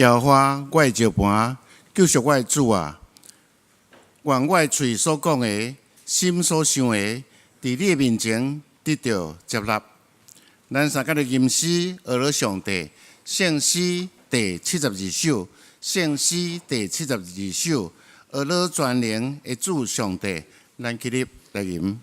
耶和华，我的石盘，救赎我的主啊！愿我的嘴所讲的，心所想的，伫你的面前得到接纳。咱三甲的吟诗，学了上帝圣诗第72首，圣诗第72首，学了全能的主上帝，咱起立来吟。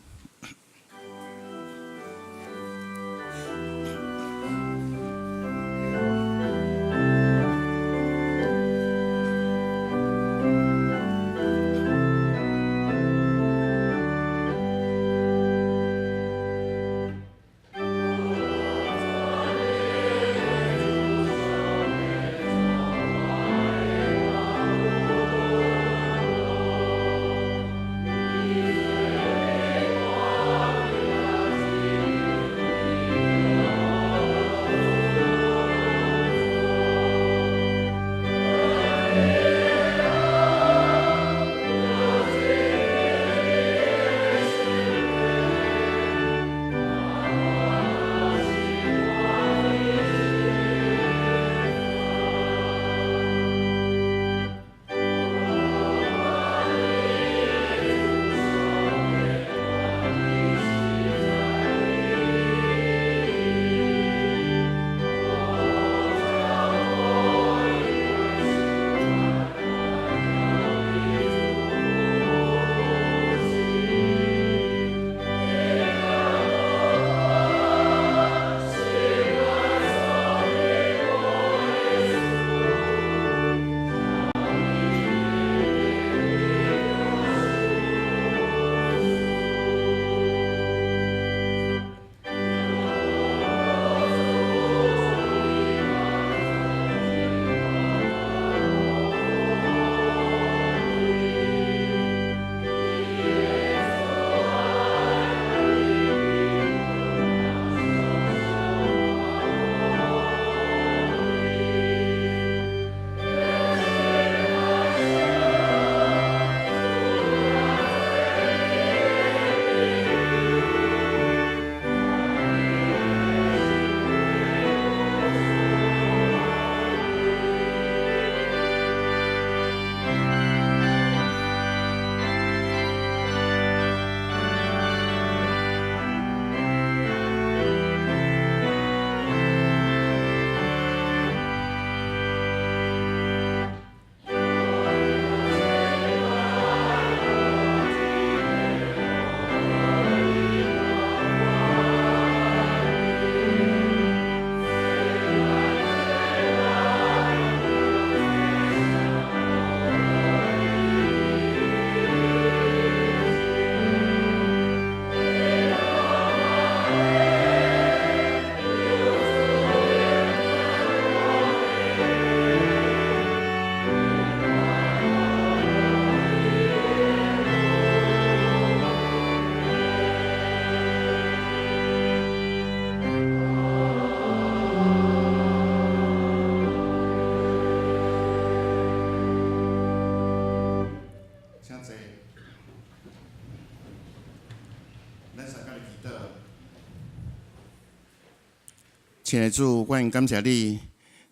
亲爱的主，我感谢你，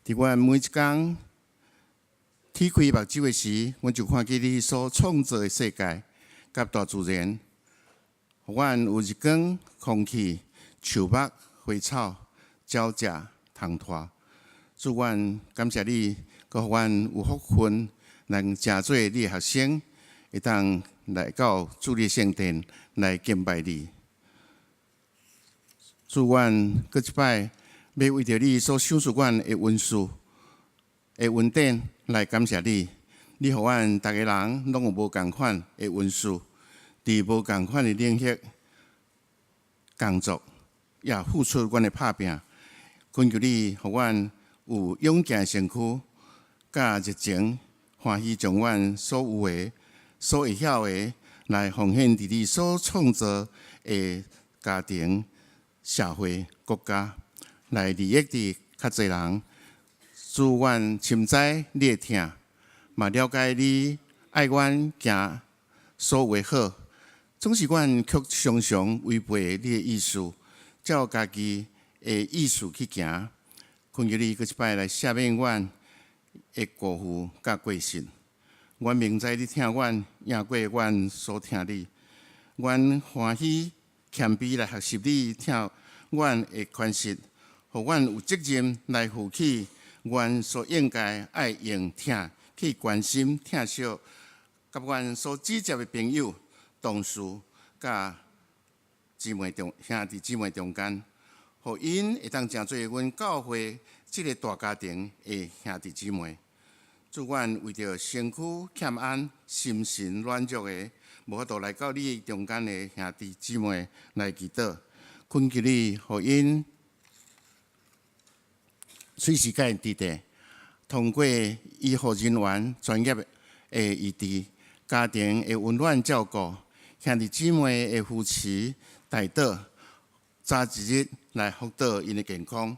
伫我每一天天开目睭的时，我就看见你所创造的世界甲大自然，互阮有日光、空气、树木、花草、鸟食、虫拖。主，阮感谢你，佮互阮有福分，能成做你的学生，会当来到主你圣殿来敬拜你。主，阮搁一摆。要为着你所赏赐阮的恩赐、的恩典来感谢你。你互阮逐个人拢有无共款的恩赐，伫无共款的领域工作，也付出阮的打拼。恳求你，互阮有勇健的身躯，甲热情，欢喜将阮所有的、所会晓的，来奉献伫你所创造的家庭、社会、国家。来利益伫较侪人，主阮深知你的疼，嘛了解你爱阮行所有的好，总是阮却常常违背你的意思，照家己的意思去行。恳求你搁一摆来赦免阮的辜负甲过失。阮明知你听阮，赢过阮所听你。阮欢喜谦卑来学习你听阮的宽恕，互阮有责任来负起阮所应该爱用听去关心疼惜，甲阮所指接的朋友、同事、甲兄弟姊妹中间，互因会当成做阮教会这个大家庭的兄弟姊妹。祝阮为着身躯欠安、心神软弱的，无法度来到你中间的兄弟姊妹来祈祷，恳求你，互因随时间伫地，通过医护人员专业的医治、家庭的温暖照顾、兄弟姊妹的扶持带导，早一日来福岛因的健康。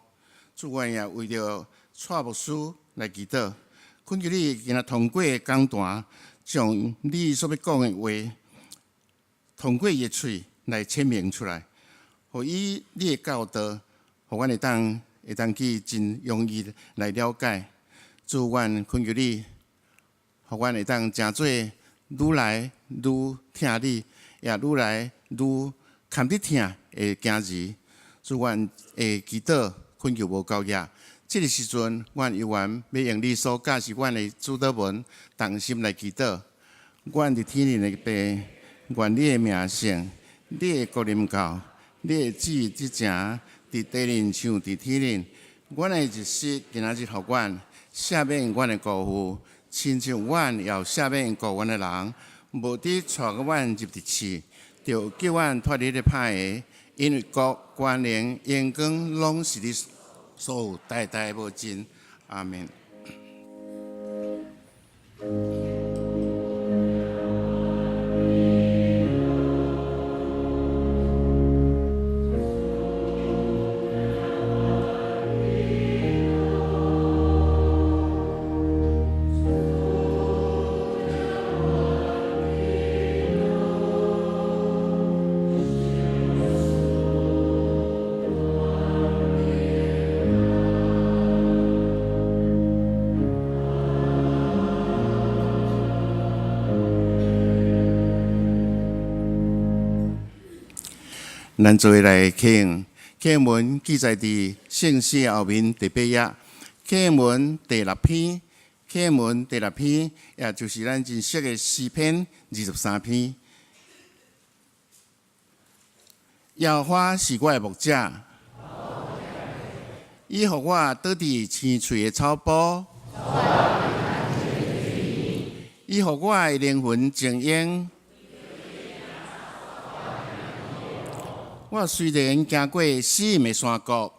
祝阮也为着蔡牧师来祈祷。恳求你今仔通过讲坛，将你所要讲的话，通过伊的嘴来阐明出来，互伊你的教导，互阮会当去真容易来了解。祝阮恳求你，互阮会当真做愈来愈听你，也愈来愈堪你听的行字。祝阮的祈祷恳求无够野。这个时阵，阮犹原要用你所教示阮的主祷文，同心来祈祷。阮伫天灵的爸，愿你的名圣，你的国临到，你的旨意执行，伫地灵像伫天灵。阮的日时今仔日互阮赦免阮的过负，亲像阮也赦免过阮的人，无伫带阮入地狱，就叫阮脱离咧歹个，因为国、权能、荣光，拢是你所有代代无尽。阿门。咱做伙来启用启文记载伫圣诗后面第8页，启文第6篇，启文第6篇，也就是咱真熟的诗篇23篇。耶和华是我的牧者，伊互我倒伫青翠的草坡，伊互我的灵魂静养。我虽然行过死荫的山谷，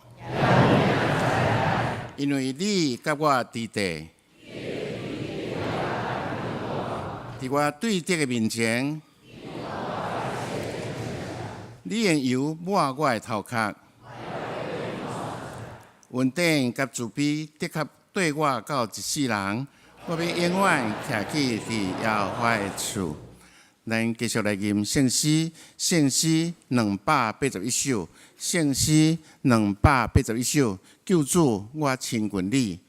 因为你甲我伫地，伫我对敌的面前，你用油抹我的头壳，恩典甲慈悲的确对我到一世人，我要永远徛起伫耶和华的厝。咱继续来吟圣诗，圣诗281首，圣诗281首，救主，我亲近你，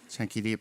请起立。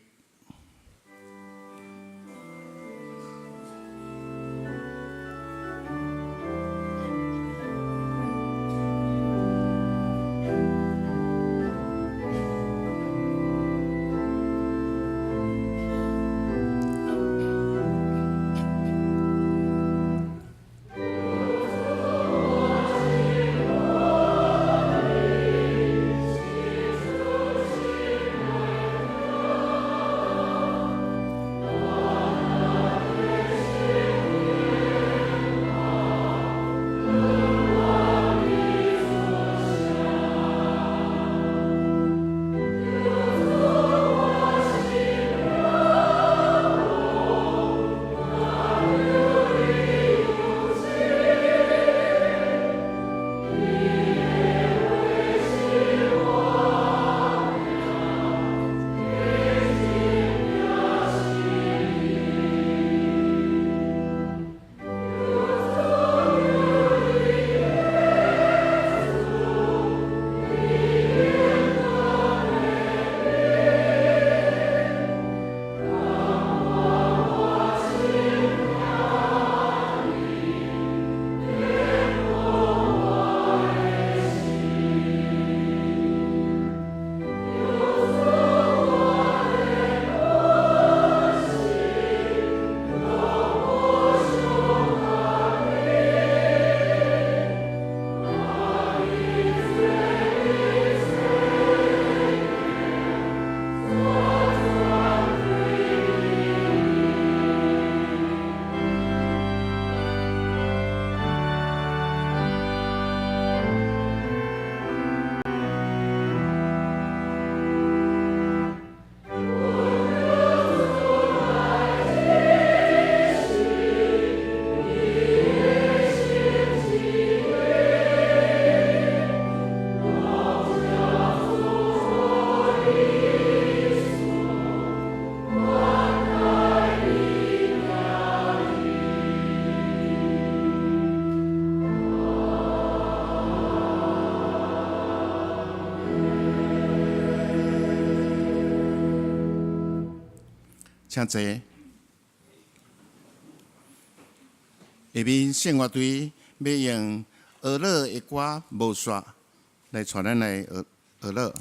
请坐。下面献乐队要用俄勒的歌《无煞》来带咱来俄勒。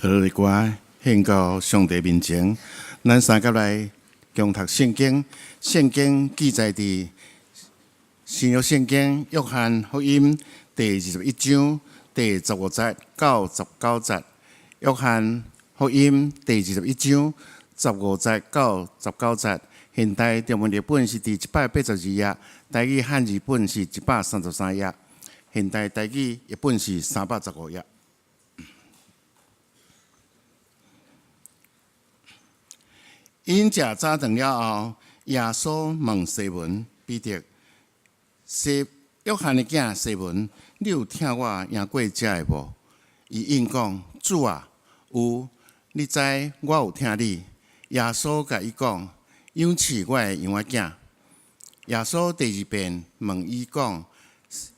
俄勒的歌献到上帝面前，咱三甲来共读圣经。圣经记载伫新约圣经约翰福音第21章第15节到19节。约翰福音第21章15节到19节。现代中文译本是第182页，台语汉语本是133页，现代台语译本是315页。因食早顿了后，耶稣问西门彼得：“约翰的囝西门，你有听我赢过遮的无？”伊应讲：主啊，有，你知我有听你。耶稣甲伊讲：养饲我的羊仔囝。耶稣第二遍问伊讲：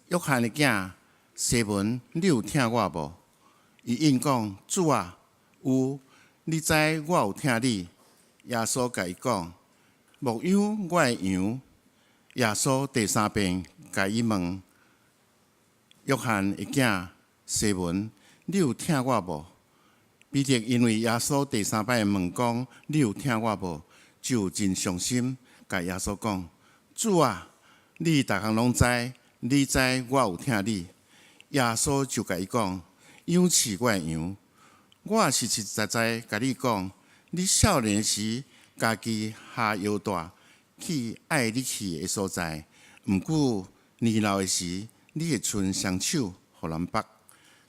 约翰的囝西门，你有听我无？伊应讲：主啊，有，你知我有听你。耶稣甲伊讲：牧养我的羊。耶稣第三遍甲伊问：约翰的囝西门，你有听我无？彼得因为耶稣第三摆问讲：你有听我无？就真伤心，甲耶稣讲：主啊，你逐项拢知，你知我有听你。耶稣就甲伊讲：养饲我的羊。我实实在在甲你讲，你少年时家己下犹大去爱你去的所在，毋过年老的时，你会伸双手互人绑，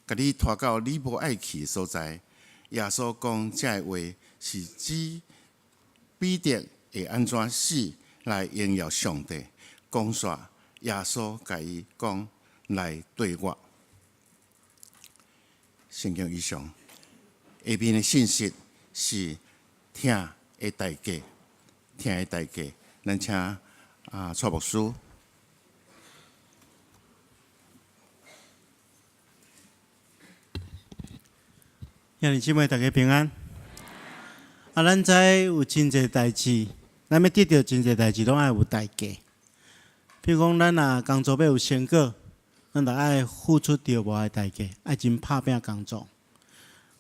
甲你拖到你无爱去的所在。耶稣讲这话是指彼得会安怎死来荣耀上帝。讲煞，耶稣甲伊讲来对我。圣经以上，下面的信息是听的代价，听的代价。咱请蔡牧师。兄弟姊妹，大家平安。咱知有真侪代志，咱要得到真侪代志，拢爱有代价。比如讲，咱若工作要有成果，咱就爱付出着无的代价，爱真拍拼工作。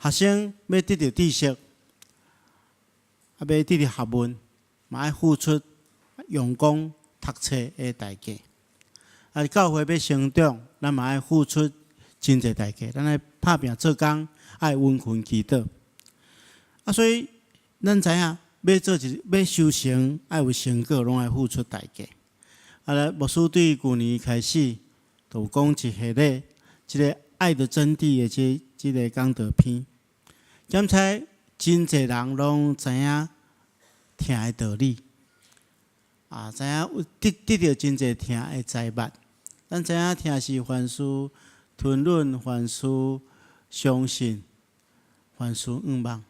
学生要得到知识，要得到学问，嘛爱付出用功读册的代价。教会要成长，咱嘛爱付出真侪代价，咱爱拍拼做工。爱温困祈祷，所以咱知影要修成，爱有成果，拢爱付出代价。牧师对旧年开始，就有讲一系列即个爱的真谛的即个讲道篇。检查真侪人拢知影听的道理，知影得到真侪听的财物。咱知影听是凡事吞忍，凡事相信。凡事仰望，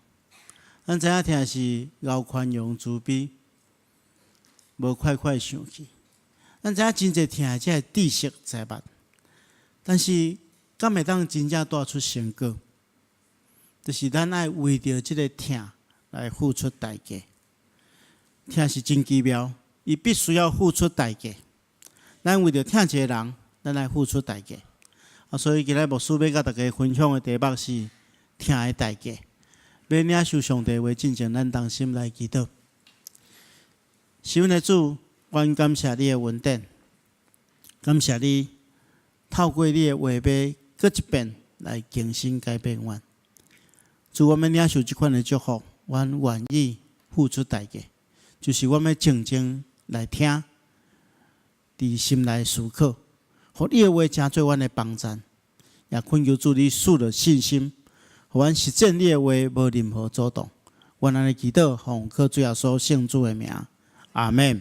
咱知影听是饶宽容慈悲，无快快生气。咱知影真侪听这知识财物，但是敢会当真正带出成果，就是咱爱为着这个听来付出代价。听是真奇妙，伊必须要付出代价。咱为着听一个人，咱来付出代价。所以今日牧师要甲大家分享的题目是。听的代价，要领受上帝话，进前咱同心来祈祷。是阮的主，阮感谢你的恩典，感谢你透过你的话语，搁一遍来更新改变阮。主，我们领受这款的祝福，阮愿意付出代价，就是我们静静来听，伫心内思考，互你的话成做阮的帮助，也恳求主你赐了信心。互阮实践你的话，无任何阻挡。阮安尼祈祷，奉靠主耶稣圣主的名，阿门。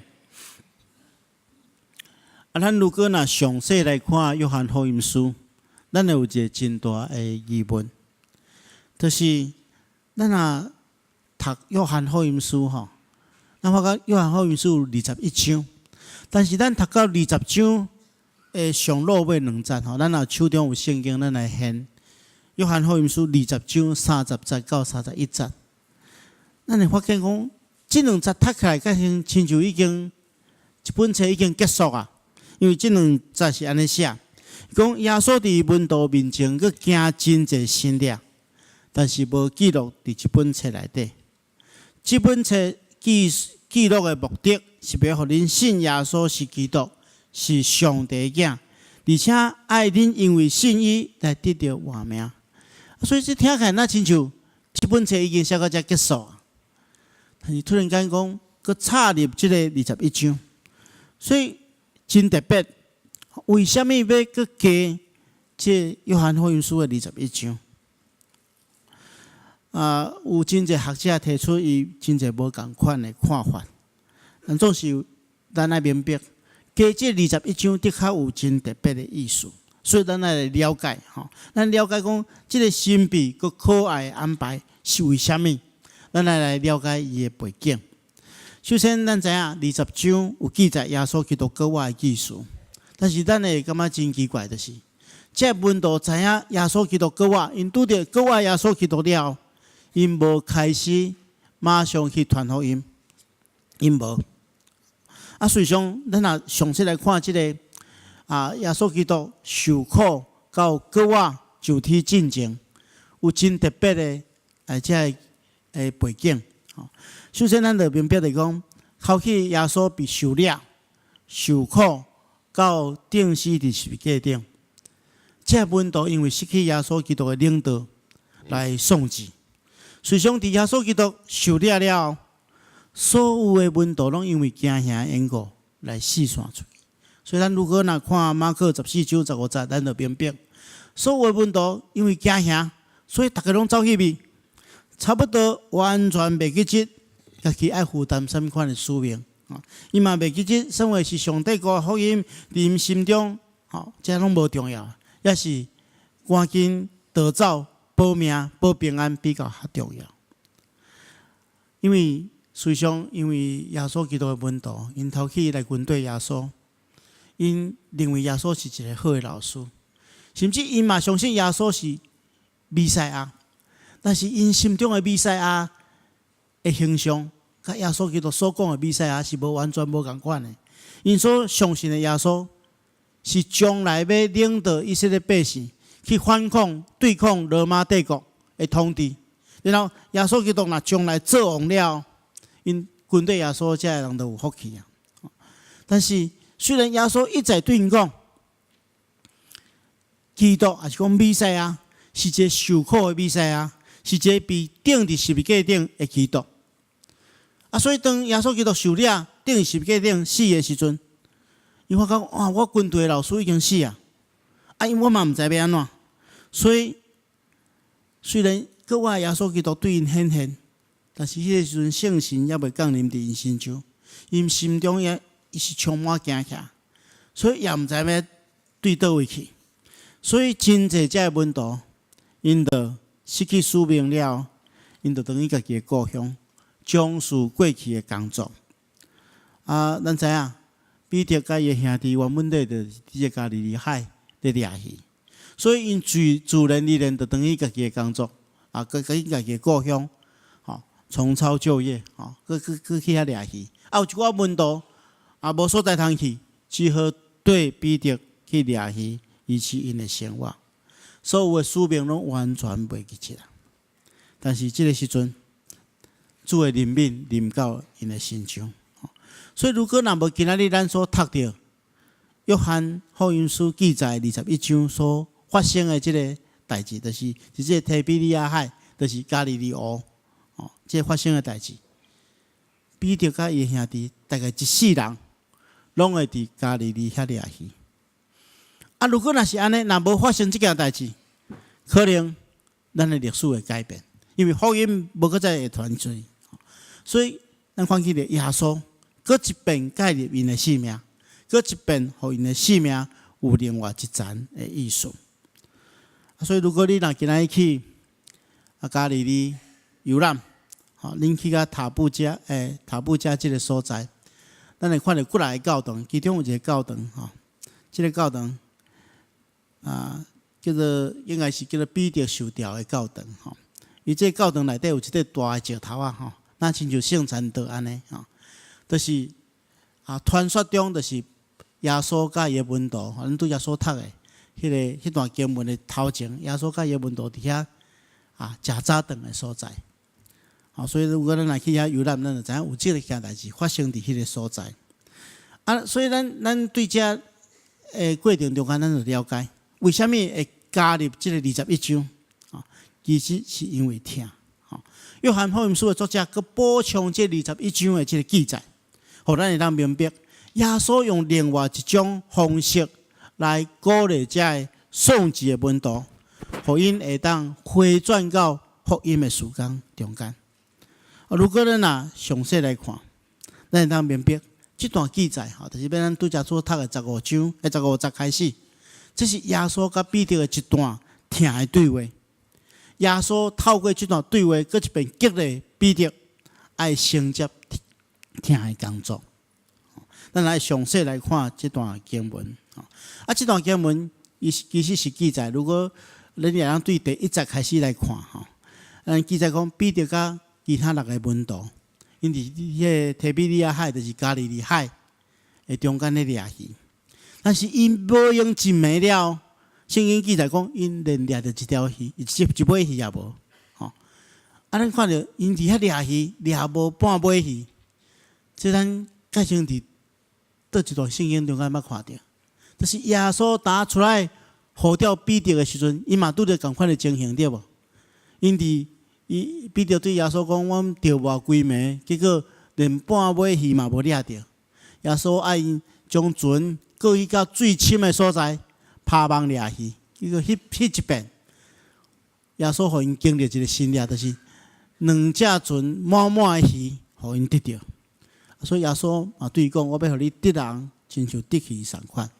咱如果若详细来看约翰福音书，咱会有一个真大的疑问，就是咱若读约翰福音书吼，咱发觉约翰福音书有21章，但是咱读到20章的上落尾2节吼，咱若手中有圣经，咱来现。约翰福音书20章30节到31节，咱会发现讲，这2节读起来，亲像已经一本册已经结束啊。因为这2节是安尼写，讲耶稣伫门徒面前，佮行真侪神迹，但是无记录伫这本册内底。这本册记录的目的是要互恁信耶稣是基督，是上帝的囝，而且爱恁因为信伊来得到活命。所以这听起来那亲像这本册已经写到这结束，但是突然间讲，佮插入这个21章，所以真特别。为什么要佮加这约翰福音书的21章？有真侪学者提出伊真侪无共款的看法，但总是咱爱明白，加这21章的确有真特别的意思。所以咱来了解咱了解讲这个神秘佮可爱的安排是为虾米？咱来了解伊的背景。首先，咱知影20章有记载耶稣基督国外的意思，但是咱会感觉真奇怪，就是这门徒知影耶稣基督国外，因拄着国外耶稣基督了，因无开始马上去传福音，因无。实际上，咱若详细来看这个耶稣基督受苦到国外就天进前，有真特别的这个背景。首先，咱就明白嚟讲，考起耶稣被受了、受苦到钉死伫十字架顶，这门徒因为失去耶稣基督的领导来丧志。实际上，伫耶稣基督受了了后，所有的门徒拢因为惊吓缘故来四散出去。所以，咱如果若看马可14章15节，咱就明白，所有的门徒因为惊吓，所以大家拢走去咪，差不多完全袂记得家己爱负担什么款的使命。伊嘛袂记得身为是上帝国福音伫因心中，这拢无重要，也是赶紧逃走、保命、保平安比较较重要。因为实际上，因为耶稣基督的门徒，因头起来军队耶稣，因认为耶稣是一个好的老师，甚至因嘛相信耶稣是弥赛亚，但是因心中的弥赛亚的形象，甲耶稣基督所讲的弥赛亚是无完全无共款的。因所相信的耶稣，是将来要领导以色列百姓去反抗、对抗罗马帝国的统治。然后耶稣基督若将来做王了，因军队耶稣这人都有福气啊。但是虽然耶稣一再对因讲，基督也是讲弥赛亚是一个受苦的弥赛亚，是一个被钉伫十字架顶的基督。所以当耶稣基督受了钉伫十字架顶死的时阵，伊发觉我军队的老师已经死啊，因我嘛毋知要安怎。所以虽然国外耶稣基督对因显现，但是迄个时阵圣神也未降临伫因身上，因心中也是充满惊吓，所以也毋知要对倒位去。所以真侪遮门徒，因就失去使命了，因就等于家己的故乡，将事过去的工作。咱知影彼得甲伊兄弟原本伫伫个加利利海咧掠鱼，所以因自然而然就等于家己的工作，佮家己的故乡，重操旧业，佮去遐掠鱼。有一寡门徒无所在通去，只好对彼得去掠鱼，维持因的生活。所有的使命拢完全袂记起来。但是这个时阵，主的怜悯临到因的身上。所以，如果若无今仔日咱所读到约翰福音书记载21章所发生的这个代志，就是这个提比利亚海，就是加利利湖，这发生的代志。彼得甲伊兄弟大概一世人，拢会伫加利利遐掠鱼。如果若是安尼，若无发生这件代志，可能咱的历史会改变，因为福音无搁再会传出去。所以，咱看起来耶稣。搁一遍介入因的性命，搁一遍互因的性命有另外一层的意思。所以，如果你若今仔去加利利游览，恁去到塔布加这个所在，咱会看到过来的教堂，其中有一个教堂，这个教堂叫做应该是叫做彼得受吊的教堂，伊这个教堂内底有一个大的石头那亲像圣餐桌安尼，就是传说中就是耶稣甲伊的门徒，咱拄耶稣读的迄段经文的头前，耶稣甲伊的门徒伫遐食早顿的所在。所以如果咱来去遐游览，咱就知影有这个件代志发生伫迄个所在。所以咱对这过程中间，咱就了解为什么会加入这个21章其实是因为听。约翰福音书的作者佮补充这21章的这个记载。互咱会当明白，耶稣用另外一种方式来鼓励这个丧志的门徒，互因会当回转到福音的时间中间。如果咱详细来看，咱会当明白这段记载，就是咱拄则所读的15章，15节开始，这是耶稣甲彼得的一段疼的对话。耶稣透过这段对话，搁一遍激励彼得爱承接疼的工作。咱来详细来看这段经文。这段经文其实是记载，如果恁也对第1节开始来看记载讲彼得甲其他6个门徒，因伫迄提比利亚海，就是加利利海的中间咧掠鱼，但是因无用一暝了，圣经记载讲因连掠着一条鱼，一尾鱼也无。咱看到因伫遐掠鱼，掠无半尾鱼，这咱介像伫倒一段圣经中间捌看到，就是耶稣打出来呼召彼得的时阵，伊嘛拄着同款的情形，对无？因彼得对耶稣讲：“我钓无规暝，结果连半尾鱼嘛无掠着。”耶稣爱因将船过去到最深的所在，拍网掠鱼。结果迄一遍，耶稣互因经历一个新掠，就是2只船满的鱼，互因得着。所以耶稣嘛对伊讲：“我要互你得人，亲像得鱼同款。”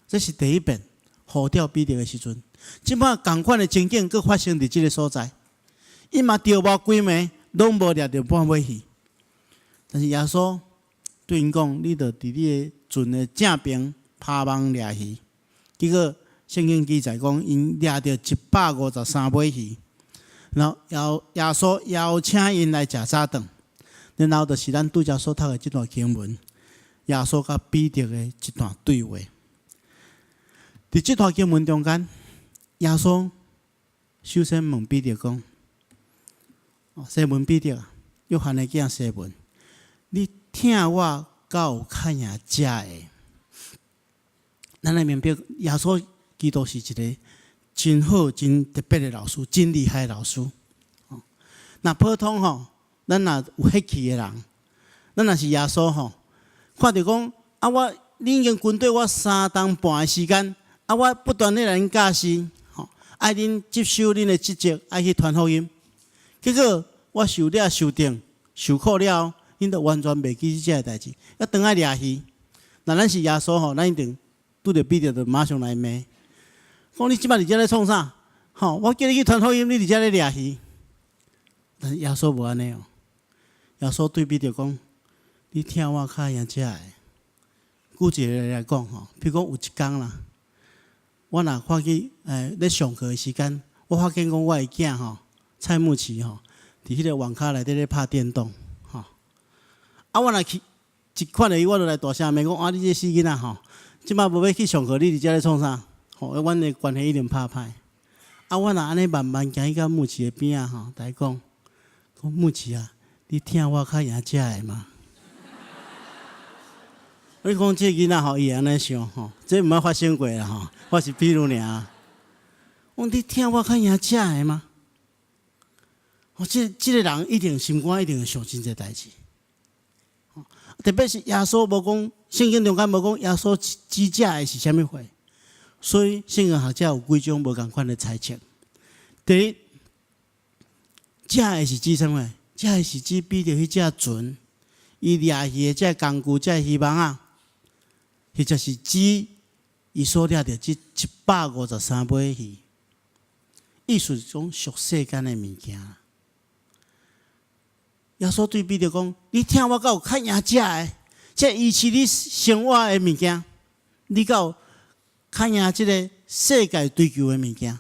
这是第一遍呼召彼得的时阵。即摆同款的情景，佫发生伫即个所在。伊嘛钓无规暝，拢无掠着半尾鱼。但是耶稣对因讲：“你着伫你的船的正边拍网掠鱼。”结果圣经记载讲，因掠着153尾鱼。然后耶稣邀请因来食早顿。然后就是咱拄则所读的这段经文，耶稣甲彼得的一段对话。伫这段经文中间，耶稣首先问彼得讲：“西门彼得啊，约翰的囝西门，你疼我敢有较赢食的？”咱来明白，耶稣基督是一个真好、真特别的老师，真厉害的老师。那普通咱若有血气的人，咱若是耶稣看到讲你已经军队我3顿半的时间，我不断地来恁教示，爱恁接受恁的职责，爱去传福音。结果我受了受定受苦了，恁就完全袂记这个代志，要倒来掠鱼。那咱是耶稣咱一定拄着彼得就马上来骂，讲你即摆伫遮咧创啥？我叫你去传福音，你伫遮咧掠鱼。但是耶稣无安尼耶稣对彼得讲：“你疼我较赢食的。”举一个来讲譬如讲有一天啦，我若看去咧上课的时间，我发现讲我的囝蔡木奇伫迄个网咖内底咧拍电动我若去一看到伊，我就来大声骂讲：“你这死囡仔即摆无要去上课，你伫遮咧创啥？”阮的关系一定拍歹。我若安尼慢慢行去到木奇的边甲伊讲木奇啊，你疼我较赢食的嘛？你讲这囡仔伊会安尼想这毋捌发生过啦我是比如尔。我你疼我较赢食的吗？这个人一定心肝一定会想真侪代志。特别是耶稣无讲，圣经中间无讲耶稣指食的是啥物货，所以圣经学者有几种无共款的猜测。第一，食的是指啥物？食的是指彼得迄只船，伊掠鱼的这工具、这渔网或者是指伊所掠着这153尾鱼，意思是讲属世间的物件。耶稣对彼得讲：“你疼我，敢有较赢食的？这维持你生活的物件，你敢有较赢这个世界追求的物件？”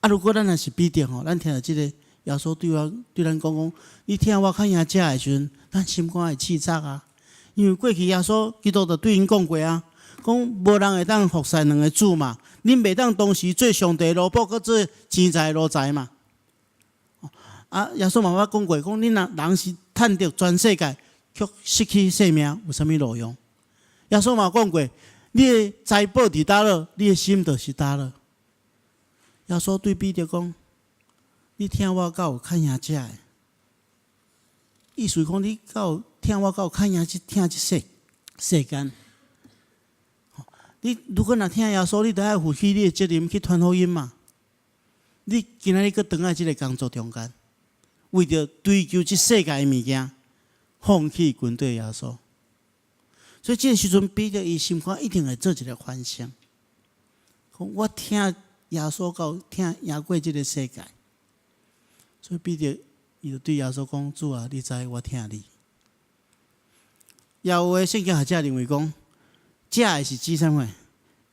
如果咱若是彼得咱听到这个耶稣对咱讲：“你疼我较赢食的时阵，咱心肝会刺扎因为过去耶稣基督就对因讲过讲无人会当服侍2个主嘛，恁袂当同时做上帝奴仆，佮做钱财奴才嘛。耶稣嘛捌讲过，讲恁若人是趁着全世界，却失去性命，有啥物路用？耶稣嘛讲过，你的财宝伫倒落，你的心就是倒落。耶稣对彼得讲：“你疼我敢有较赢食的？”意思讲你疼我敢有较赢疼这世间。你如果若疼耶稣，你就要负起你的责任去传福音嘛。你今仔日搁倒来这个工作中间，为着追求这世界的物件，放弃军队耶稣。所以这个时阵，彼得伊心肝一定会做一个反省。讲我听耶稣到听赢过即个世界，所以彼得伊就对耶稣讲：主啊，你知我听你。也有诶圣经学者认为讲，这个是指啥物？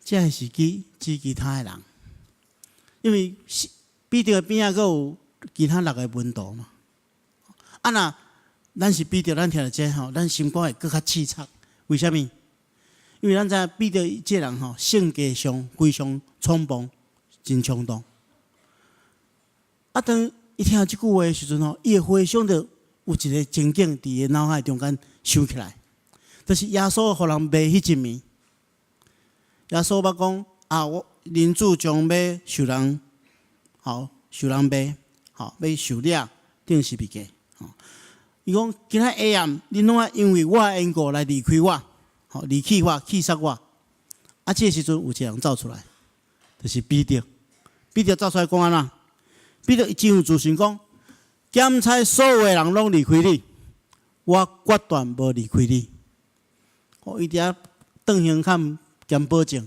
这个是指其他诶人，因为彼得边仔阁有其他6个门徒嘛。啊若咱是彼得，咱听到这吼，咱心肝会更较刺激。为什么？因为咱知彼得这人吼，性格上非常冲动，真冲动。啊，当伊听到即句话诶时阵吼，伊会回想到有一个情景伫伊脑海中间想起来，就是耶稣互人卖迄一暝。耶稣捌讲啊，我人子将要受人卖，要受了，定是物价。伊讲今仔下暗，恁拢爱因为我的缘故来离开我，离弃我，气杀我。啊，这个时阵有一个人走出来，就是彼得。彼得走出来讲安怎？彼得真有自信讲，检查所有的人拢离开你，我决断无离开你。伊伫遐转胸坎兼保证，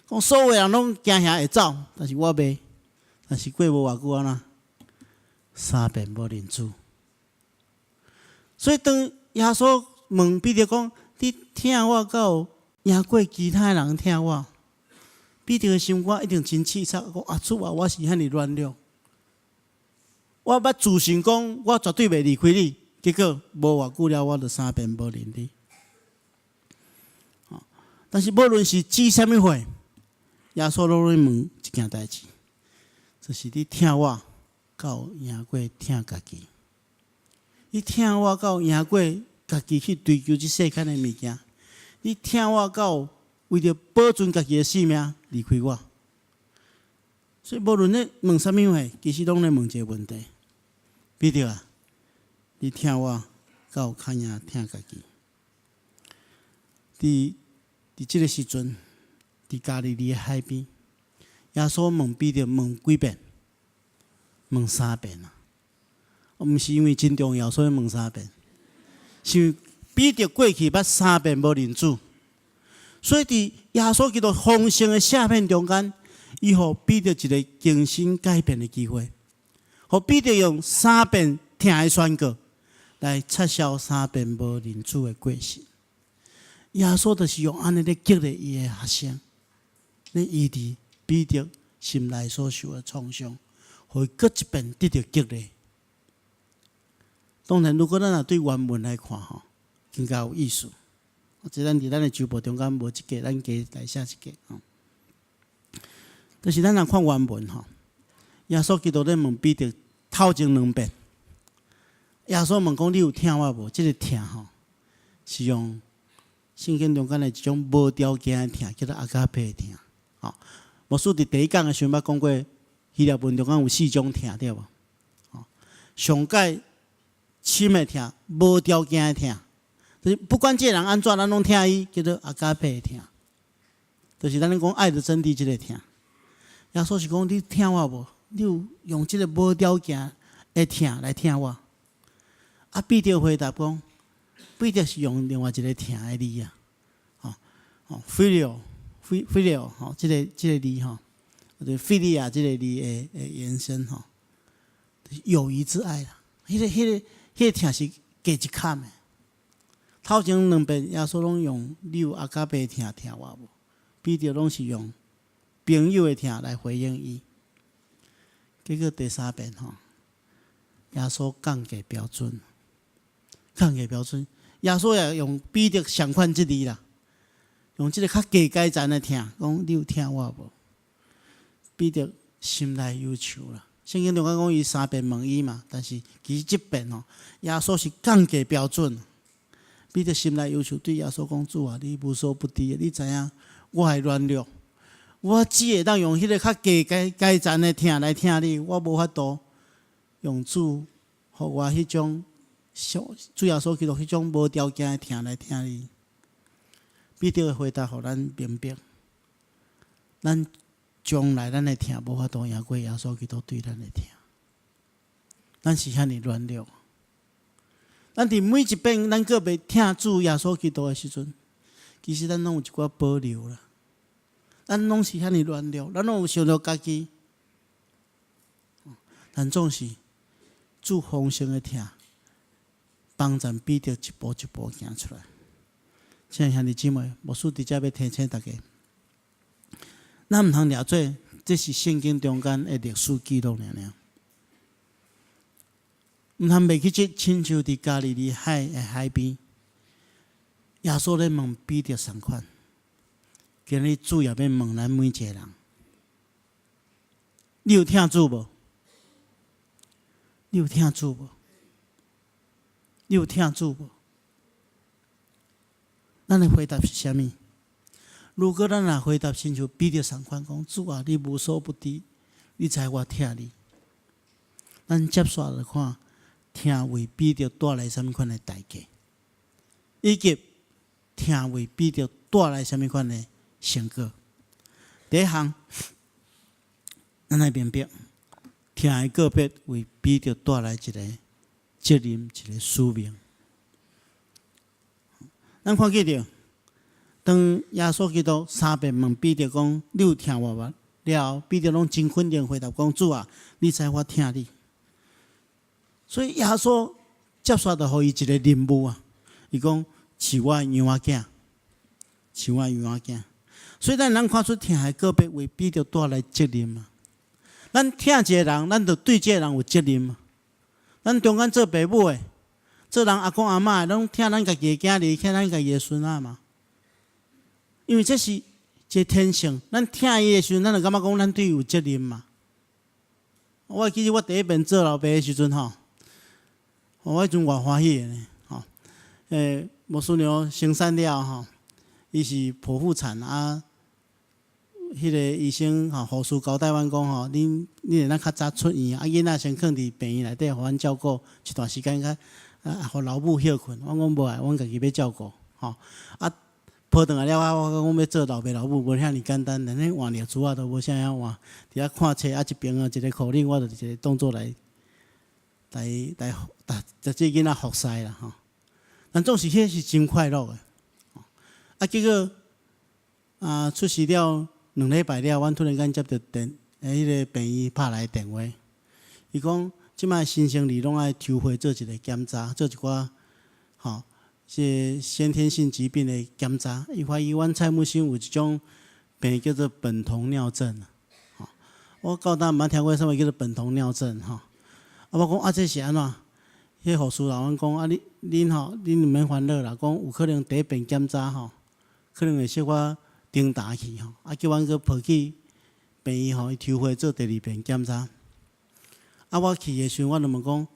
讲所有的人拢惊遐会走，但是我袂。但是过无偌久安怎？3遍无认主。所以当耶稣问彼得讲：“你听我到赢过其他人听我？”彼得的心肝一定真刺激，讲：“啊，主啊，我是遐尼软弱，我捌自信讲，我绝对袂离开你。结果无偌久了，我就3遍无认你。”但是无论是指啥物话，耶稣拢问一件代志，就是你听我到赢过听家己。你听我到赢过家己去追求这世间的物件，你听我到为着保存家己的性命离开我。所以无论你问啥物话，其实拢在问一个问题：彼得啊，你听我到较赢听家己。伫即个时阵，伫加利利的海边，耶稣问彼得问几遍？问3遍啊！毋是因为真重要，所以问3遍。是因为彼得过去捌3遍无认主，所以伫耶稣基督丰盛的赦免中间，伊互彼得一个重新改变的机会，互彼得用3遍听的宣告来撤销3遍无认主的过失。耶稣就是用安尼咧激励伊的学生，咧医治彼得心内所受的创伤，互伊搁一遍得到激励。当然，如果咱若对原文来看吼，更加有意思。即咱伫咱的周报中间无一个，咱加来写一个吼。但是咱若看原文吼，耶稣基督咧问彼得头前2遍，耶稣问讲：“你有听我无？”即个听吼，是用圣经中间的一种无条件的听，叫做阿加佩听。吼，牧师伫第1讲的时候捌讲过，希腊文中间有4种听，对无？吼，上界深的听，无条件的听，就是不管这个人安怎，咱拢听伊，叫做阿加佩听。就是咱咧讲爱的真谛，即个听。耶稣是讲你听我无？你有用即个无条件的听来听我？啊，彼得回答讲。彼得是用另外一个听的字啊，phileo，吼，这个字吼，或者 philia 这个字的延伸吼，友谊之爱啦。迄个听是加一坎的。头前2遍耶稣拢用你有阿加贝听我无？彼得拢是用朋友的听来回应伊。结果第3遍吼，耶稣降低标准，耶稣也用彼得相款之字啦，用这个较低阶层的听，讲你有听我无？彼得心内忧愁啦。圣经中间讲伊3遍问伊嘛，但是其实这遍吼，耶稣是降低标准。彼得心内忧愁，对耶稣讲：“主啊，你无所不知，你知影我还软弱，我只会当用迄个较低阶层的听来听你，我无法度用主，互我迄种。”主耶稣基督迄种无条件的听来听你，彼得的回答，互咱明白，咱将来咱的听无法度赢过耶稣基督对咱的听，咱是遐尼软弱。咱伫每一遍咱个袂听主耶稣基督的时阵，其实咱拢有一寡保留啦。咱拢是遐尼软弱，咱拢有想到家己，但总是主丰盛的疼，帮咱比着一步一步行出来。亲爱兄弟姊妹，牧师伫遮要提醒大家，咱毋通掠做，这是圣经中间的历史记录尔。毋通袂记即亲像伫加利利海的海边，耶稣咧问彼得同款。今日主也要问咱每一个人：你有听主无？你有听主无？你有听主无？咱的回答是啥物？如果咱若回答亲像彼得同款讲：主啊，你无所不知，你知我听你。咱接续来看，听为彼得带来什么款的代价，以及听为彼得带来什么款的成果。第一项，咱来明白，听的个别为彼得带来一个责任，一个使命。咱看见着，当耶稣基督三遍问彼得讲：“你有听我无？”了后，彼得拢真肯定回答讲：“主啊，你知我听你。”所以耶稣接续着互伊一个任务啊，伊讲：“是我羊仔囝，是我羊仔囝。”所以咱看出听的个别为彼得带来责任啊。咱听一个人，咱就对这个人有责任啊。咱中间做父母的，做人阿公阿嬷的，拢听咱家己的囝儿，听咱家己的孙仔嘛。因为这是一个天性，咱听伊的时阵，咱就感觉讲咱对伊有责任嘛。我记得我第一遍做老爸的时阵吼，我迄阵偌欢喜的呢，吼。牧师娘生产了吼，伊是剖腹产啊。迄个医生吼，护士交代阮讲吼，恁会当较早出院，啊囡仔先放伫病院内底，互阮照顾一段时间，互老母休困。我讲无爱，阮家己要照顾吼。啊，抱转来了，我讲要做老爸老母，无遐尼简单，连迄换尿珠啊都无啥样换。伫遐看册啊，一边啊一个口令，我就一个动作来，这囡仔服侍啦吼。但总是迄是真快乐的。啊，结果出事了。2礼拜了，阮突然间接到迄个病院拍来电话，伊讲即摆新生儿拢爱抽血做一个检查，做一寡即先天性疾病的检查。伊怀疑阮蔡母亲有一种病叫做苯酮尿症我到当毋捌听过啥物叫做苯酮尿症我讲这是安怎？迄护士老阮讲恁毋免烦恼啦，讲有可能第一遍检查可能会小可重大去叫阮去抱去病院伊抽血做第2遍检查。我去的时阵，我就问讲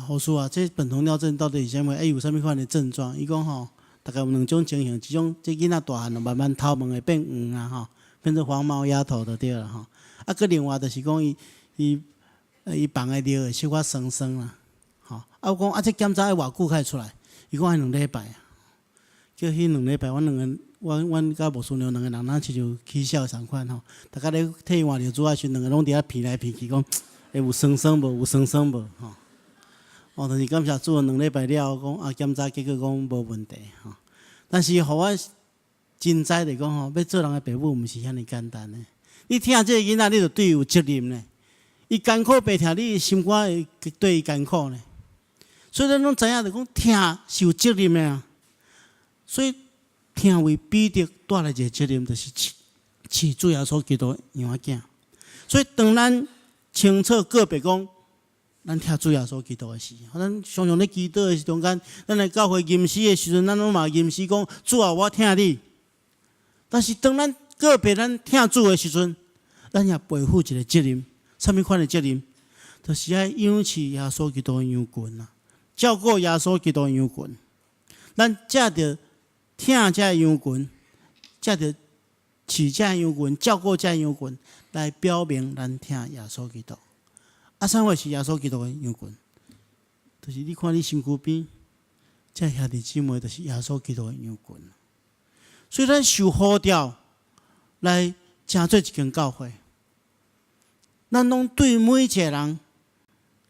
护士这苯酮尿症到底是啥物？有啥物款的症状？伊讲大概有2种情形，一种这囡仔大汉慢慢头毛会变黄变成黄毛丫头就对了佮另外就是讲伊放的尿会小可酸酸啦我讲这检查要偌久才会出来？伊讲2礼拜叫迄2礼拜，阮甲牧师娘2个人，咱亲像起笑同款大家咧替伊换尿珠的时，2个拢伫遐鼻来鼻去，讲会有酸酸无？有酸酸无？但是感谢主，2礼拜了后讲检查结果讲无问题但是互我真知着讲要做人的父母，毋是遐尼简单的。你听这个囡仔，你就对伊有责任呢。伊艰苦白听，你心肝会对伊艰苦呢。所以咱拢知影着讲听是有责任的所以听为彼得带来一个责任，就是饲主耶稣基督羊仔囝。所以当咱清楚个别讲，咱听主耶稣基督的事，咱常常咧祈祷的中间，咱来教会吟诗的时阵，咱拢嘛吟诗讲主啊，我听你。但是当咱个别咱听主的时阵，咱也背负一个责任，什么款的责任？就是要养饲耶稣基督的羊群照顾耶稣基督的羊群。咱才着听这个羊群，才着饲这个羊群，照顾这个羊群，来表明咱听耶稣基督。啥货是耶稣基督的羊群？就是你看你身躯边，这兄弟姊妹，就是耶稣基督的羊群。所以咱受呼召来成做一间教会，咱拢对每一个人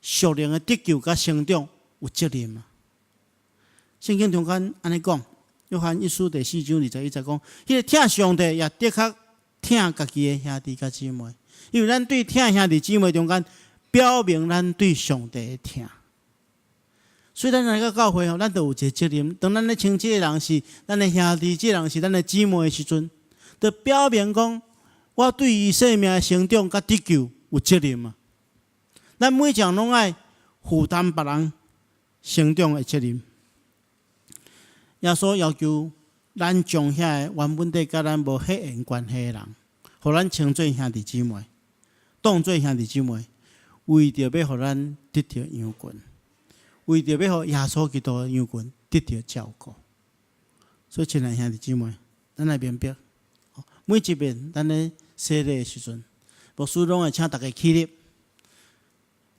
属灵的得救甲成长有责任圣经中间安尼讲，约翰1书第4章21节讲，迄个听上帝也的确疼家己的兄弟甲姊妹，因为咱对疼兄弟姊妹中间，表明咱对上帝的疼。所以咱来到教会吼，咱就有一个责任。当咱咧称这个人是咱的兄弟，这个人是咱的姊妹的时阵，就表明讲，我对伊生命的成长甲得救有责任啊。咱每一项拢爱负担别人成长的责任。耶稣要求咱将遐原本地甲咱无血缘关系的人，互咱称作兄弟姊妹，当作兄弟姊妹，为着要互咱得到羊群，为着要互耶稣基督的羊群得到照顾。所以，亲爱兄弟姊妹，咱来明白，每一遍咱咧洗礼的时阵，牧师拢会请大家起立。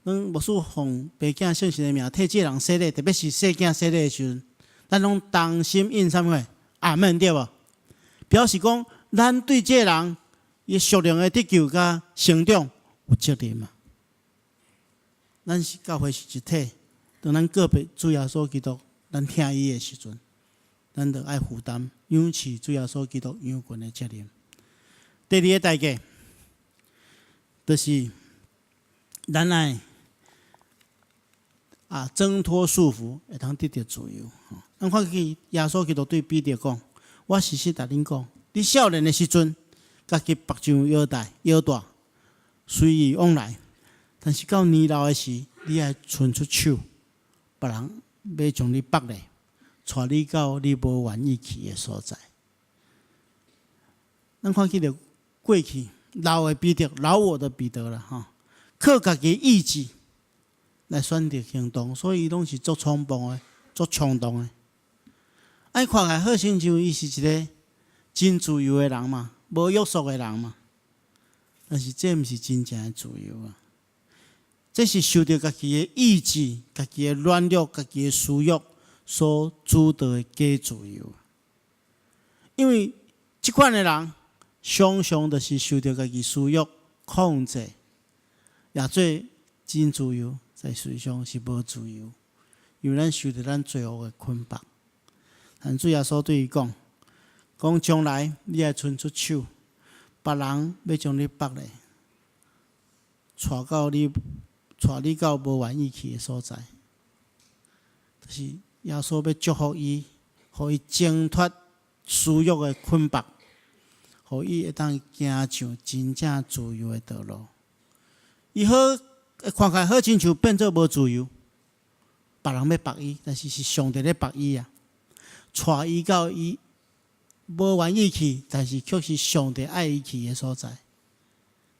牧师奉爸囝圣神的名替这人洗礼，特别是细囝洗礼的时阵，咱拢同心应啥物？阿门，对无？表示讲，咱对这人伊属灵的得救甲成长有责任嘛。咱是教会是一体，当咱个别主耶稣基督，咱听伊的时阵，咱就爱负担养饲主耶稣基督羊群的责任。第二个代价，就是咱爱挣脱束缚，会通得到自由。咱看去耶稣基督对彼得讲：“我实实甲恁讲，你少年的时阵，家己目睭摇大，随意往来；但是到年老的时，你爱伸出手，别人要将你绑咧，带你到你无愿意去的所在。”咱看去着过去老的彼得，老我的彼得啦，靠家己意志来选择行动，所以伊拢是足冲动的、足冲动的。看起来好亲像伊是一个真自由的人嘛，无约束的人嘛。但是这毋是真正的自由啊，这是受到家己的意志、家己的软弱、家己的私欲所主导的假自由。因为这款的人，常常就是受到家己私欲控制，也做真自由，在实际上是无自由，因为咱受到咱罪恶的捆绑。但主耶稣对伊讲，将来你爱伸出手，别人要将你绑咧，带你到无愿意去的所在。就是耶稣要祝福伊，互伊挣脱私欲的捆绑，互伊会当行上真正自由的道路。伊看起来好亲像变做无自由，别人要绑伊，但是是上帝咧绑伊啊。带伊到伊无愿意去，但是却是上帝爱伊去的所在，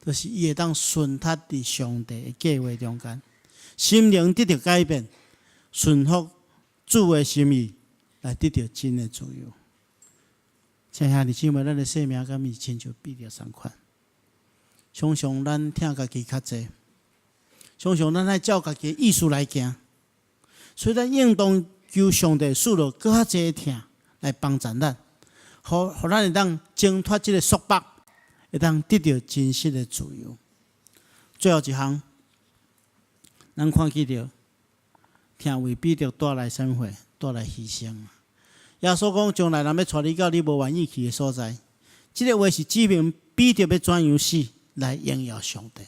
就是伊会当顺脱伫上帝的计划中间，心灵得到改变，顺服主的心意，来得到真的自由。亲爱的姊妹，咱的生命敢是亲像彼得同款，常常咱听家己较济，常常咱爱照家己的意思来行，所以咱应当求上帝赐落更较济的疼来帮助咱，互咱会当挣脱这个束缚，会当得到真实的自由。最后一项，咱看见着听为彼得带来生活，带来牺牲。耶稣讲，将来人要带你到你无愿意去的所在。这个话是指明彼得要怎样死来荣耀上帝。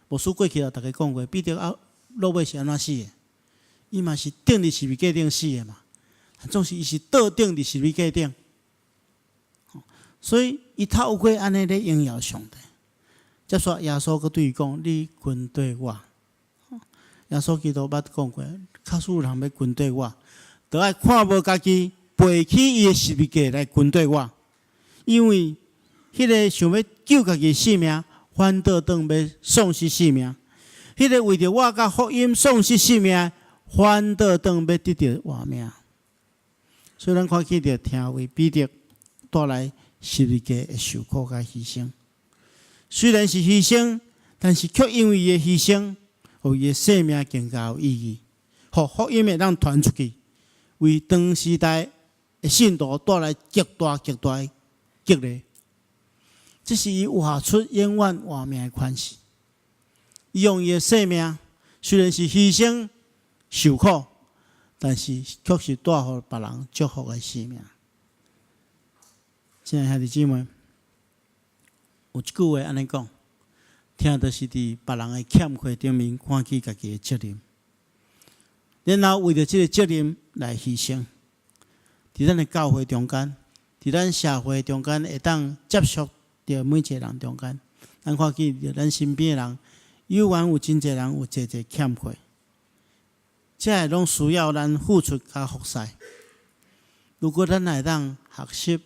牧师过去有大家讲过，彼得落尾是安怎死的？伊嘛是钉伫十字架顶死的嘛，总是伊是倒钉伫十字架顶，所以伊透过安尼咧荣耀上帝。接说耶稣佮对伊讲：“你跟对我。”耶稣基督捌讲过，假使有人要跟对我，就爱看无家己，背起伊的十字架来跟对我，因为迄个想要救家己性命，反倒当要丧失性命；迄个为着我甲福音丧失性命，反倒当要得到活命。所以咱看见着听为彼得带来十字架的受苦甲牺牲。虽然是牺牲，但是却因为伊的牺牲，互伊的生命更加有意义，互福音会当传出去，为当时代的信徒带来极大的激励。这是伊活出永远活命的款式。伊用伊的生命，虽然是牺牲受苦，但是却是带予别人祝福的生命。亲爱的兄弟姊妹，有一句话安尼讲，听就是伫别人的欠缺顶面看起家己的责任，然后为着这个责任来牺牲。伫咱的教会中间，伫咱社会中间，会当接触到每一个人中间，咱看见着咱身边的人，有缘有真侪人有侪欠缺，这个拢需要咱付出甲服侍。如果咱会当学习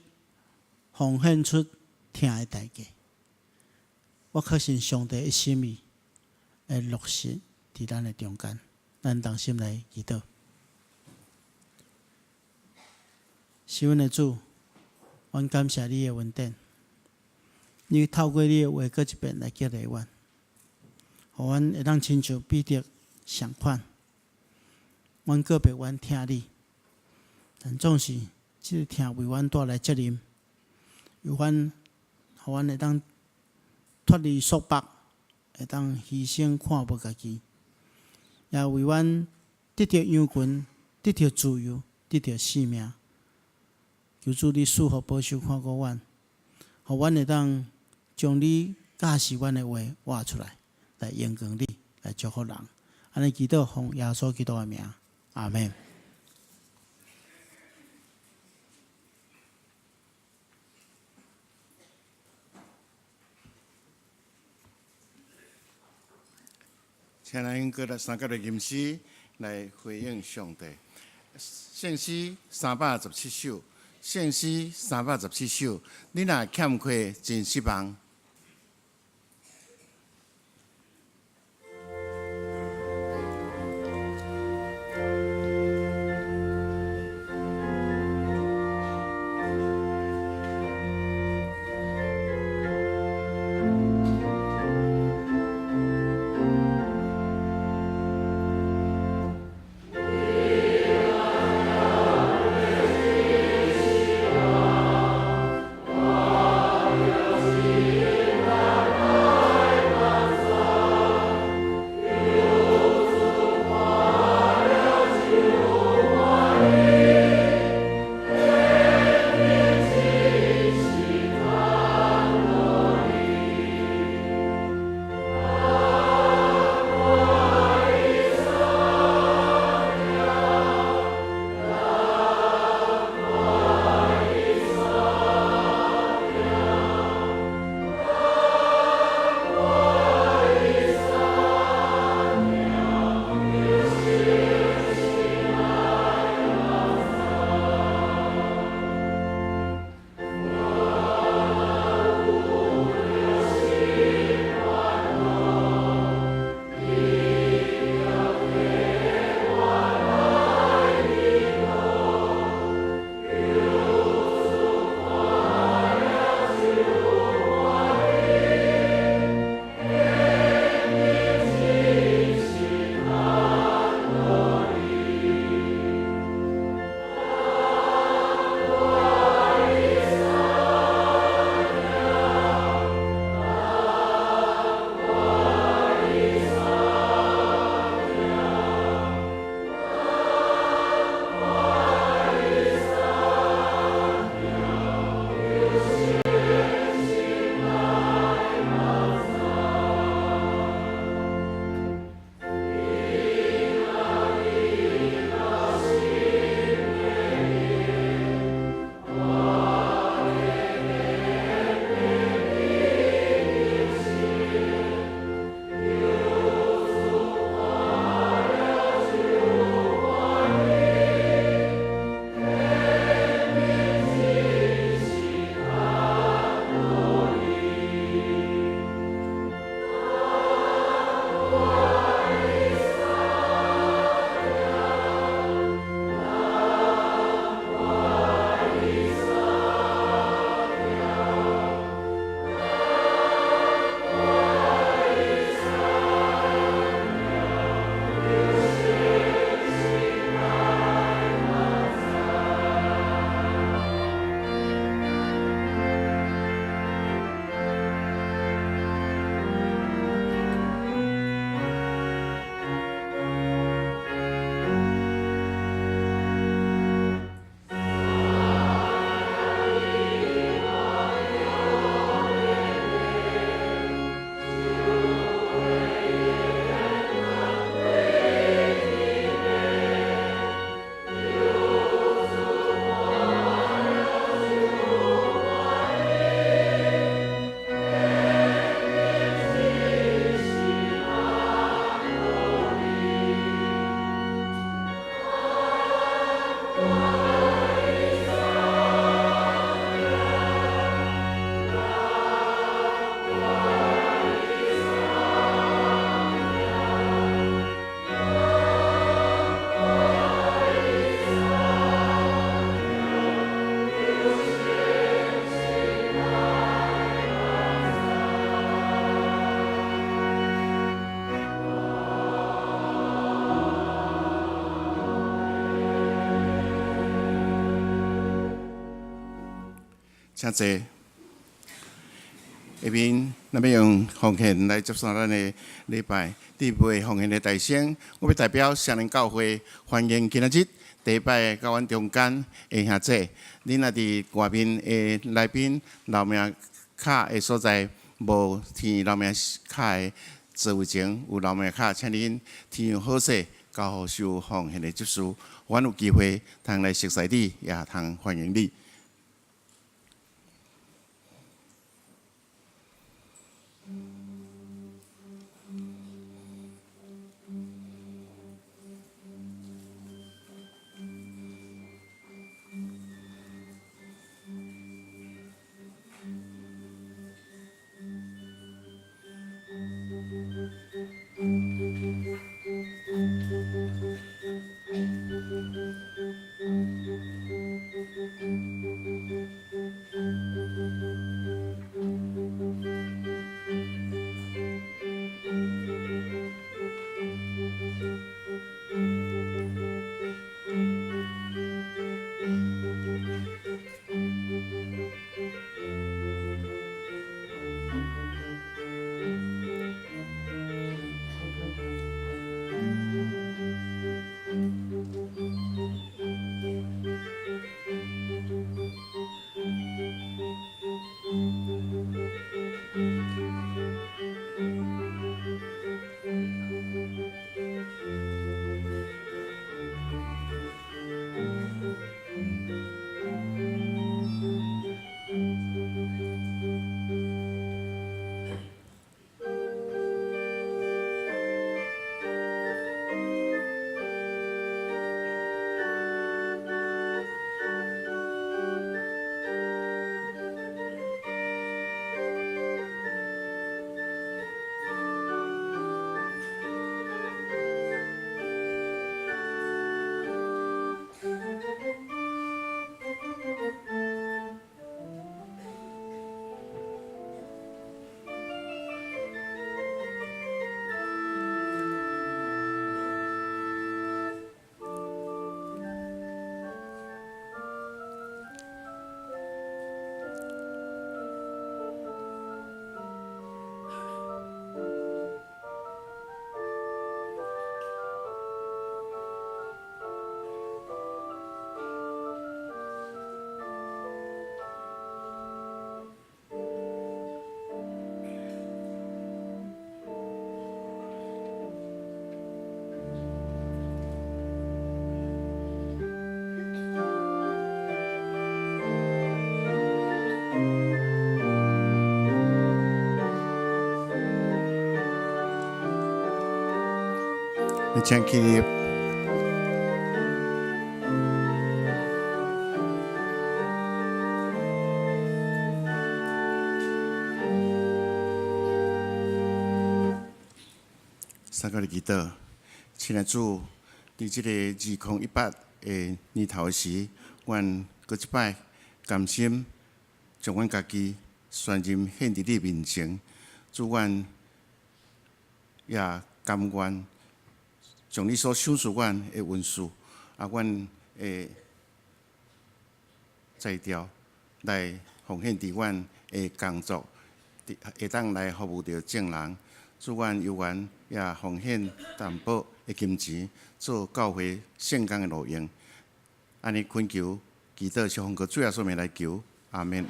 奉献出听的代价，我确信上帝的心意会落实伫咱的中间。咱同心来祈祷。是阮的主，阮感谢你的恩典，你透过你的话搁一遍来激励阮，互阮会当亲像彼得相款，阮个别阮听你，但总是即个听为阮带来责任，有阮，互阮会当脱离束缚，会当牺牲看无家己，也为阮得到羊群，得到自由，得到性命。求主你赐福保守看顾阮，互阮会当将你教示阮的话画出来，来荣光你，来祝福人。安尼祈祷奉耶稣基督的名，阿门。请咱用过三角的吟诗来回应上帝。圣诗317首，圣诗317首，你若欠缺真失望。我请坐。下面咱要用奉献来接受咱的礼拜。第一位奉献的大声，我要代表双联教会欢迎今仔日第一摆到阮中间的兄姐。恁若伫外面的来宾留名卡的所在无填留名卡的座位前有留名卡，请恁填上好势，交互受奉献的执事。阮有机会通来熟悉你，也通欢迎你。请起立。三个祈祷，亲爱的主，伫即个2018的年头时，阮搁一摆甘心将阮家己全任献伫你面前，主阮也甘愿。将你所赏赐阮的恩赐，阮会再调来奉献伫阮的工作，会当来服务着众人。主阮有缘也奉献担保的金钱，做教会圣工的路用。安尼恳求祈祷，是奉靠主耶稣名来求，阿门。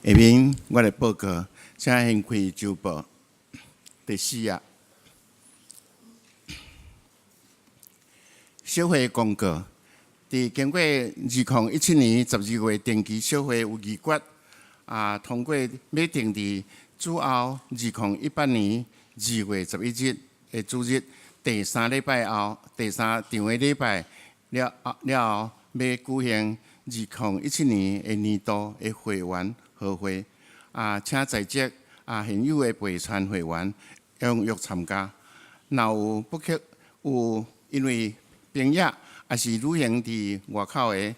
下面我来报告，请掀开周报第4页。小会公告，伫经过2017年12月定期小会有议决，通过要定伫主后2018年2月11日的主日第3礼拜后，第3场的礼拜了后，要举行2017年的年度的会员贺会，请在席现有的陪传会员踊跃参加。若有因为兵役也是旅行伫外口的，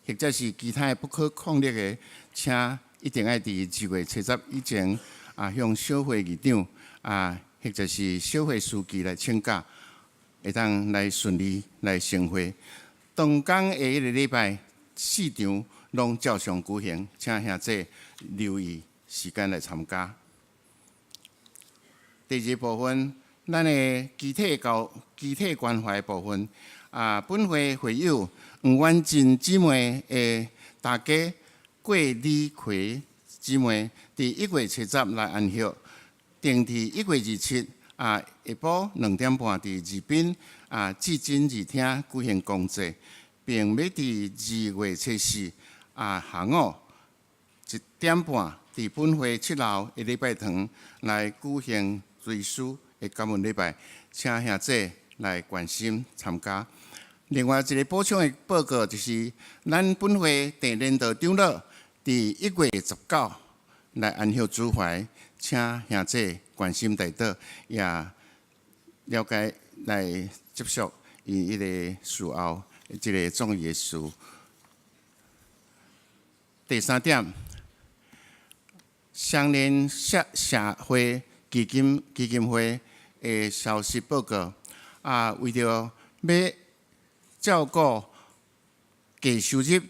或者是其他不可抗力的，请一定要伫2月70以前向小会议长或者是小会书记来请假，会当来顺利来成会。当天的迄个礼拜4场拢照常举行，请兄弟留意时间来参加。第二部分，咱的集体关怀部分，本会会友黄婉珍姊妹的大家郭李葵姊妹，伫1月70来安息，定伫1月27下晡2点半伫宜宾至真二厅举行公祭，并要伫2月74下午1点半伫本会7楼的礼拜堂来举行追思的感恩礼拜，请兄弟来关心参加。另外一个补充的报告就是，咱本会第年度长老伫1月19来安息主怀，请兄弟关心代祷，也了解来接受伊迄个事后即个总议的事。第3点，双联社会基金会的消息报告，为着要照顾低收入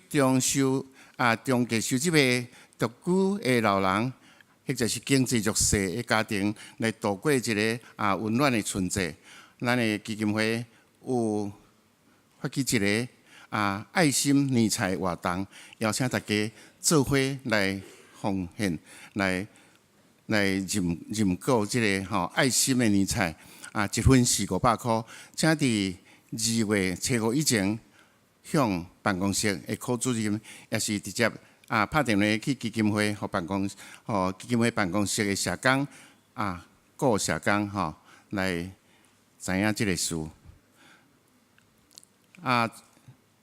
中低收入的独居的老人，或者是经济弱势的家庭，来度过一个温暖的春节。咱的基金会有发起一个爱心年菜活动，邀请大家做伙来奉献，来认购即个爱心的年菜，1份400-500块，请伫2月7号以前向办公室的科主任，也是直接拍电话去基金会基金会办公室的社工顾社工来知影即个事。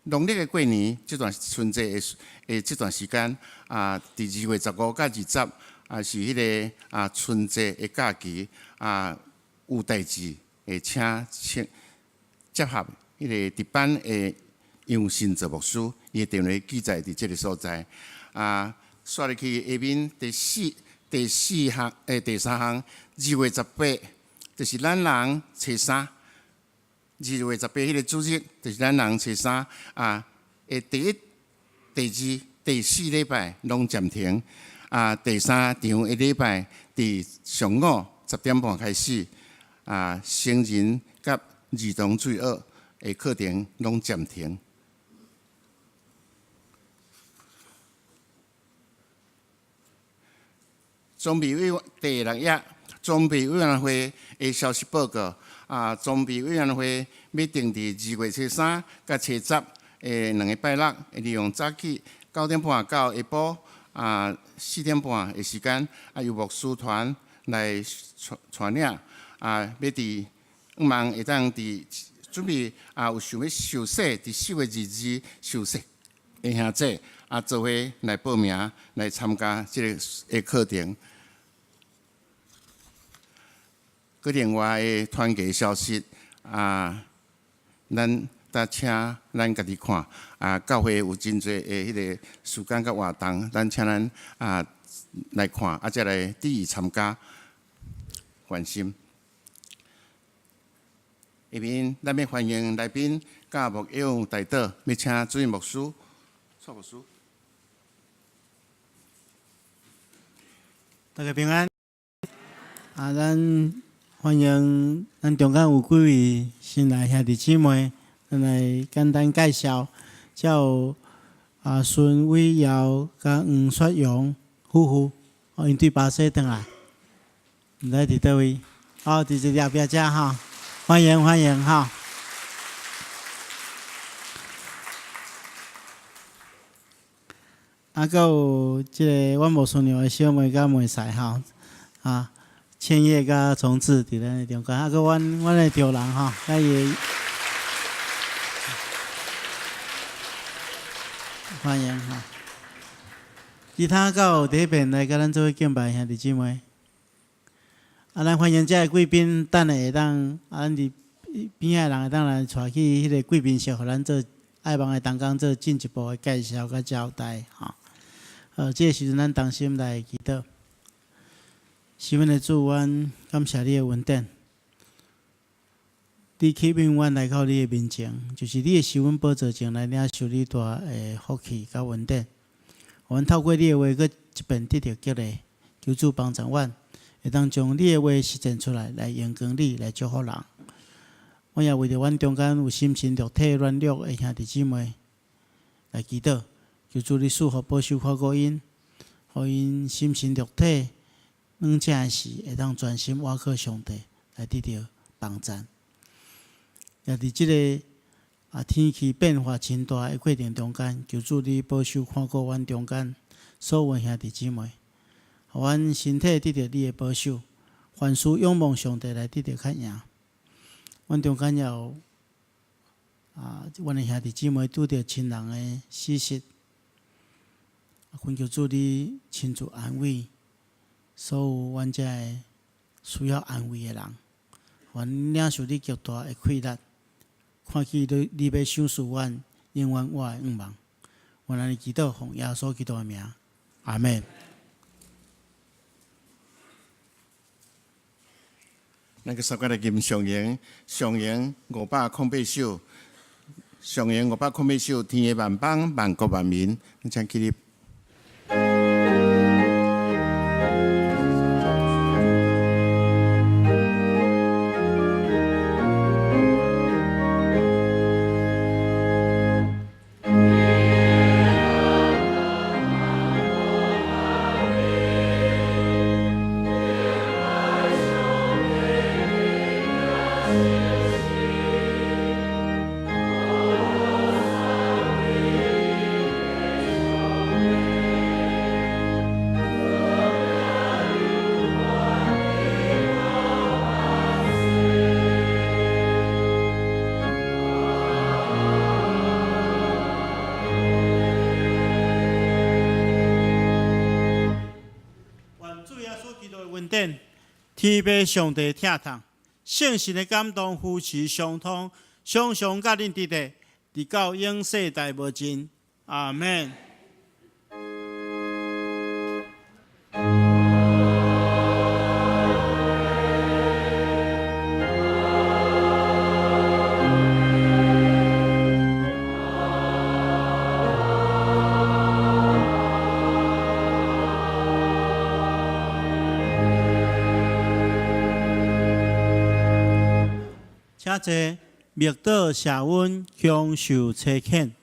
农历的过年这段春节的这段时间，伫2月15到20，是迄个春节的假期，有代志会请接合迄个值班的杨新泽牧师，伊的电话记载伫即个所在。刷入去下面第3项，2月18，就是咱人初3。2月18迄个主日，就是咱人初3的第1、第2、第4礼拜拢暂停。第3场的礼拜伫上午10点半开始，成人甲儿童罪恶的课程拢暂停。装备委员第6页，装备委员会的消息报告。装备委员会要定伫2月73甲70的2个拜六，利用早起9点半到下晡4点半的时间，由牧师团来带领，要伫望会当伫准备有想要受洗，伫4月22受洗的兄弟做伙来报名来参加即个的课程。佮另外的团契消息，咱请咱家己看，教会有真侪的迄个时间甲活动，咱请咱来看，再来支持参加，关心。下面咱要欢迎来宾甲牧养代祷，要请主任牧师、蔡牧师。大家平安。咱欢迎咱中间有几位新来兄弟姊妹，咱来简单介绍，有孙伟尧甲黄雪荣夫妇，因对巴西转来，毋知伫倒位？伫这后壁遮欢迎。啊，佮有即个阮无顺娘的小妹甲妹婿吼，啊，千叶甲重志伫咱的中间，啊，佮阮的着人吼，甲伊欢迎吼。其他到第一遍来甲咱做敬拜兄弟姊妹，啊，咱欢迎遮个贵宾，等下会当啊，咱伫边仔人会当来带去迄个贵宾室，互咱做爱望的同工做进一步的介绍甲交代吼。这个时阵咱同心来祈祷，是阮的主，阮感谢你的恩典，你启明阮来到你的面前，就是你的受阮宝座前来领受你大的福气甲恩典。阮透过你的话，搁一遍得到激励，求主帮助阮，会当将你的话实践出来，来荣光你，来祝福人。我也为着阮中间有心神肉体软弱的兄弟姊妹来祈祷，求主你赐福保守看顾因，互因心神肉体软正的时，会当专心倚靠上帝，来得到帮助。也伫即个天气变化真大的过程中间，求主你保守看顾阮中间所有兄弟姊妹，互阮身体得到你的保守，凡事仰望上帝来得到较赢。阮中间也有阮的兄弟姊妹拄着亲人的死失，恳求主你亲自安慰所有阮遮的需要安慰的人，阮领受你极大的快乐。看起你要赏赐阮永远我的愿望，我安尼祈祷，奉耶稣基督的名，阿门。咱个三个来吟上言508首，上言508首，天的万邦，万国万民，咱将起立。天父上帝疼痛，圣神的感动扶持相通，常常甲恁伫地，直到永世代无尽。阿门。请坐，密道谢恩享受车恳。